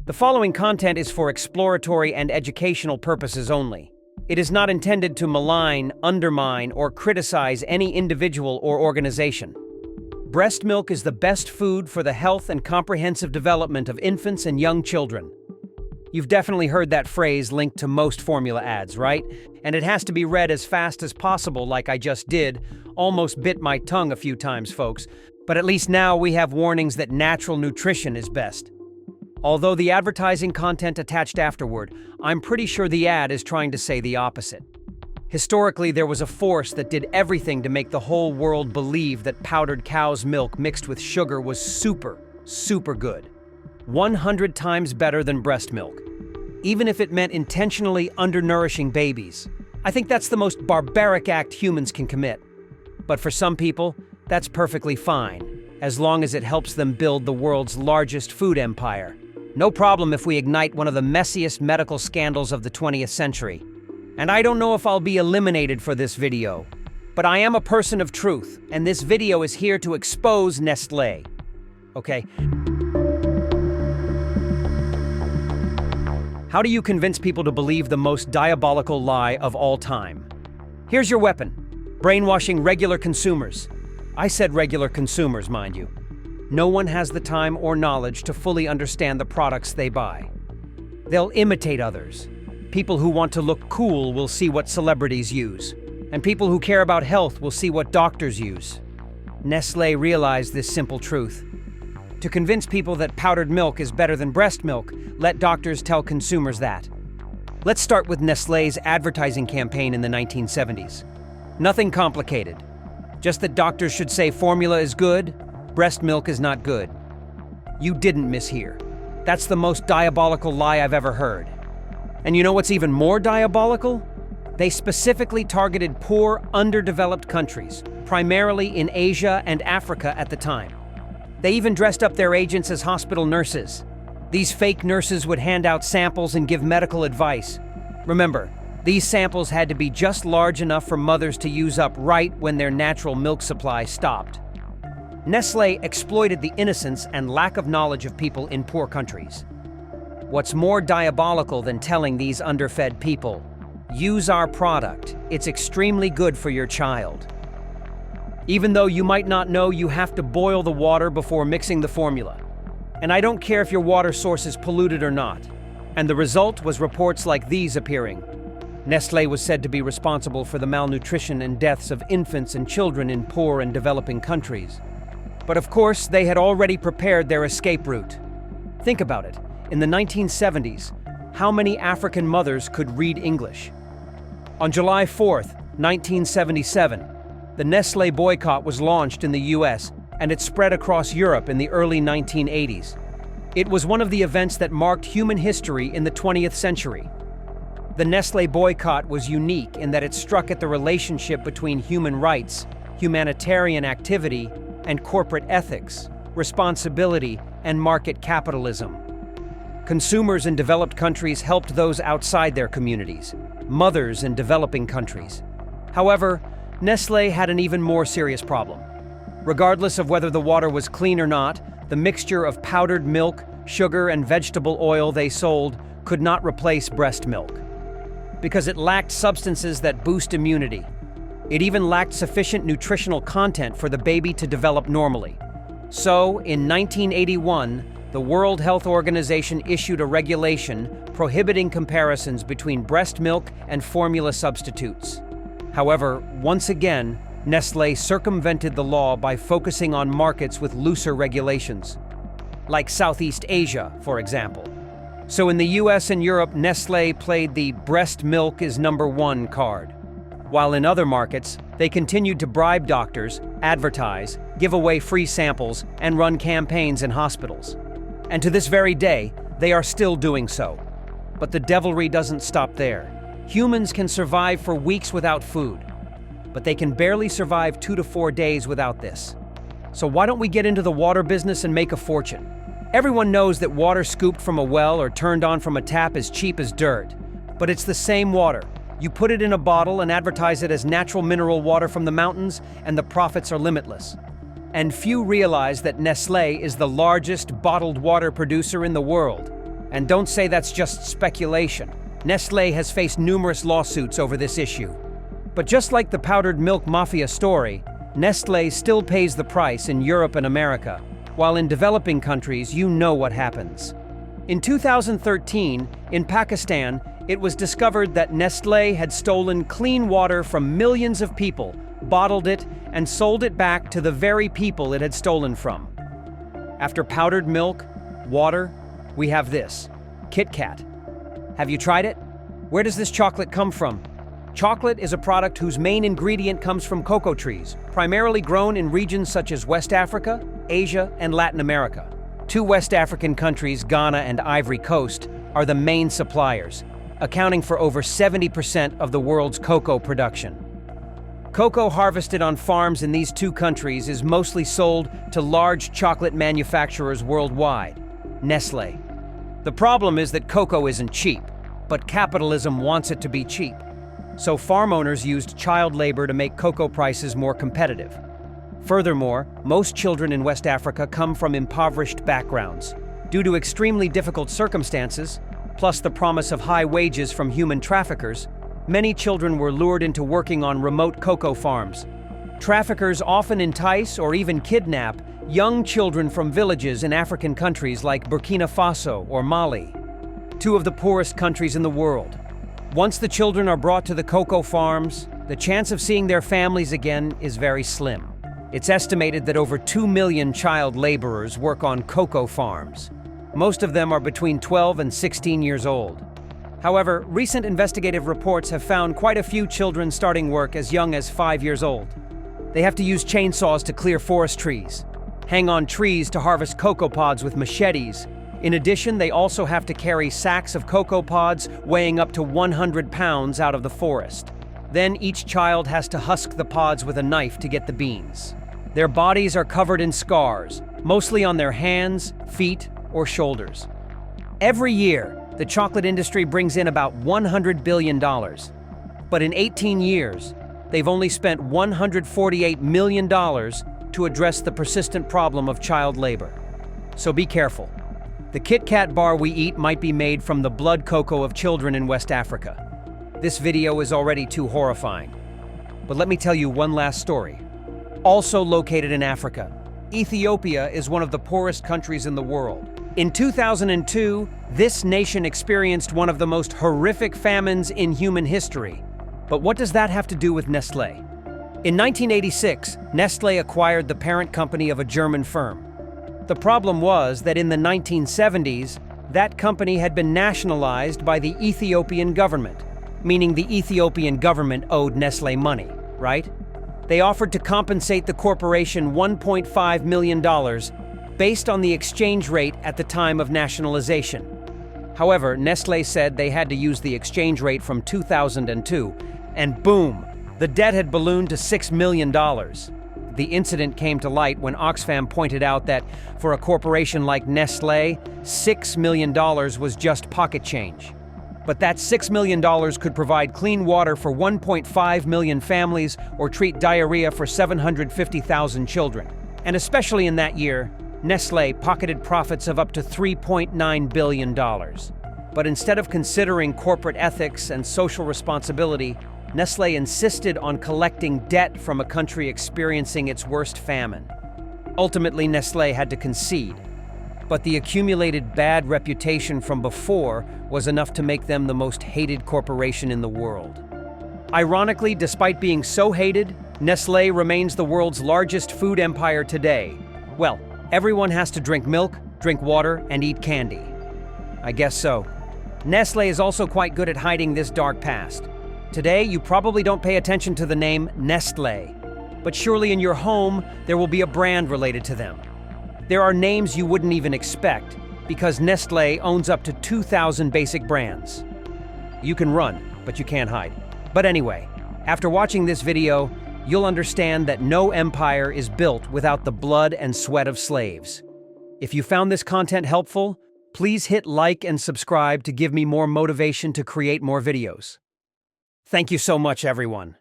The following content is for exploratory and educational purposes only. It is not intended to malign, undermine, or criticize any individual or organization. Breast milk is the best food for the health and comprehensive development of infants and young children. You've definitely heard that phrase linked to most formula ads, right? And it has to be read as fast as possible like I just did. Almost bit my tongue a few times, folks. But at least now we have warnings that natural nutrition is best. Although the advertising content attached afterward, I'm pretty sure the ad is trying to say the opposite. Historically, there was a force that did everything to make the whole world believe that powdered cow's milk mixed with sugar was super good. 100 times better than breast milk, even if it meant intentionally undernourishing babies. I think that's the most barbaric act humans can commit. But for some people, that's perfectly fine, as long as it helps them build the world's largest food empire. No problem if we ignite one of the messiest medical scandals of the 20th century. And I don't know if I'll be eliminated for this video, but I am a person of truth, and this video is here to expose Nestlé. Okay? How do you convince people to believe the most diabolical lie of all time? Here's your weapon: brainwashing regular consumers. I said regular consumers, mind you. No one has the time or knowledge to fully understand the products they buy. They'll imitate others. People who want to look cool will see what celebrities use, and people who care about health will see what doctors use. Nestlé realized this simple truth. To convince people that powdered milk is better than breast milk, let doctors tell consumers that. Let's start with Nestlé's advertising campaign in the 1970s. Nothing complicated. Just that doctors should say formula is good, breast milk is not good. You didn't mishear. That's the most diabolical lie I've ever heard. And you know what's even more diabolical? They specifically targeted poor, underdeveloped countries, primarily in Asia and Africa at the time. They even dressed up their agents as hospital nurses. These fake nurses would hand out samples and give medical advice. Remember, these samples had to be just large enough for mothers to use up right when their natural milk supply stopped. Nestlé exploited the innocence and lack of knowledge of people in poor countries. What's more diabolical than telling these underfed people, use our product, it's extremely good for your child. Even though you might not know, you have to boil the water before mixing the formula. And I don't care if your water source is polluted or not. And the result was reports like these appearing. Nestlé was said to be responsible for the malnutrition and deaths of infants and children in poor and developing countries. But of course, they had already prepared their escape route. Think about it. In the 1970s, how many African mothers could read English? On July 4th, 1977, the Nestlé boycott was launched in the US, and it spread across Europe in the early 1980s. It was one of the events that marked human history in the 20th century. The Nestlé boycott was unique in that it struck at the relationship between human rights, humanitarian activity, and corporate ethics, responsibility, and market capitalism. Consumers in developed countries helped those outside their communities, mothers in developing countries. However, Nestlé had an even more serious problem. Regardless of whether the water was clean or not, the mixture of powdered milk, sugar, and vegetable oil they sold could not replace breast milk, because it lacked substances that boost immunity. It even lacked sufficient nutritional content for the baby to develop normally. So, in 1981, the World Health Organization issued a regulation prohibiting comparisons between breast milk and formula substitutes. However, once again, Nestlé circumvented the law by focusing on markets with looser regulations, like Southeast Asia, for example. So in the US and Europe, Nestlé played the breast milk is #1 card. While in other markets, they continued to bribe doctors, advertise, give away free samples, and run campaigns in hospitals. And to this very day, they are still doing so. But the devilry doesn't stop there. Humans can survive for weeks without food, but they can barely survive 2 to 4 days without this. So why don't we get into the water business and make a fortune? Everyone knows that water scooped from a well or turned on from a tap is cheap as dirt, but it's the same water. You put it in a bottle and advertise it as natural mineral water from the mountains, and the profits are limitless. And few realize that Nestlé is the largest bottled water producer in the world, And don't say that's just speculation. Nestlé has faced numerous lawsuits over this issue. But just like the powdered milk mafia story, Nestlé still pays the price in Europe and America, while in developing countries, you know what happens. In 2013, in Pakistan, it was discovered that Nestlé had stolen clean water from millions of people, bottled it, and sold it back to the very people it had stolen from. After powdered milk, water, we have this, KitKat. Have you tried it? Where does this chocolate come from? Chocolate is a product whose main ingredient comes from cocoa trees, primarily grown in regions such as West Africa, Asia, and Latin America. Two West African countries, Ghana and Ivory Coast, are the main suppliers, accounting for over 70% of the world's cocoa production. Cocoa harvested on farms in these two countries is mostly sold to large chocolate manufacturers worldwide, Nestlé. The problem is that cocoa isn't cheap, but capitalism wants it to be cheap. So farm owners used child labor to make cocoa prices more competitive. Furthermore, most children in West Africa come from impoverished backgrounds. Due to extremely difficult circumstances, plus the promise of high wages from human traffickers, many children were lured into working on remote cocoa farms. Traffickers often entice or even kidnap young children from villages in African countries like Burkina Faso or Mali, two of the poorest countries in the world. Once the children are brought to the cocoa farms, the chance of seeing their families again is very slim. It's estimated that over 2 million child laborers work on cocoa farms. Most of them are between 12 and 16 years old. However, recent investigative reports have found quite a few children starting work as young as 5 years old. They have to use chainsaws to clear forest trees, hang on trees to harvest cocoa pods with machetes. In addition, they also have to carry sacks of cocoa pods weighing up to 100 pounds out of the forest. Then each child has to husk the pods with a knife to get the beans. Their bodies are covered in scars, mostly on their hands, feet, or shoulders. Every year, the chocolate industry brings in about $100 billion. But in 18 years, they've only spent $148 million to address the persistent problem of child labor. So be careful. The KitKat bar we eat might be made from the blood cocoa of children in West Africa. This video is already too horrifying. But let me tell you one last story. Also located in Africa, Ethiopia is one of the poorest countries in the world. In 2002, this nation experienced one of the most horrific famines in human history. But what does that have to do with Nestlé? In 1986, Nestlé acquired the parent company of a German firm. The problem was that in the 1970s, that company had been nationalized by the Ethiopian government, meaning the Ethiopian government owed Nestlé money, right? They offered to compensate the corporation $1.5 million based on the exchange rate at the time of nationalization. However, Nestlé said they had to use the exchange rate from 2002, and boom, the debt had ballooned to $6 million. The incident came to light when Oxfam pointed out that for a corporation like Nestlé, $6 million was just pocket change. But that $6 million could provide clean water for 1.5 million families or treat diarrhea for 750,000 children. And especially in that year, Nestlé pocketed profits of up to $3.9 billion. But instead of considering corporate ethics and social responsibility, Nestlé insisted on collecting debt from a country experiencing its worst famine. Ultimately, Nestlé had to concede. But the accumulated bad reputation from before was enough to make them the most hated corporation in the world. Ironically, despite being so hated, Nestlé remains the world's largest food empire today. Well, everyone has to drink milk, drink water, and eat candy. I guess so. Nestlé is also quite good at hiding this dark past. Today, you probably don't pay attention to the name Nestlé, but surely in your home, there will be a brand related to them. There are names you wouldn't even expect, because Nestlé owns up to 2,000 basic brands. You can run, but you can't hide. But anyway, after watching this video, you'll understand that no empire is built without the blood and sweat of slaves. If you found this content helpful, please hit like and subscribe to give me more motivation to create more videos. Thank you so much, everyone.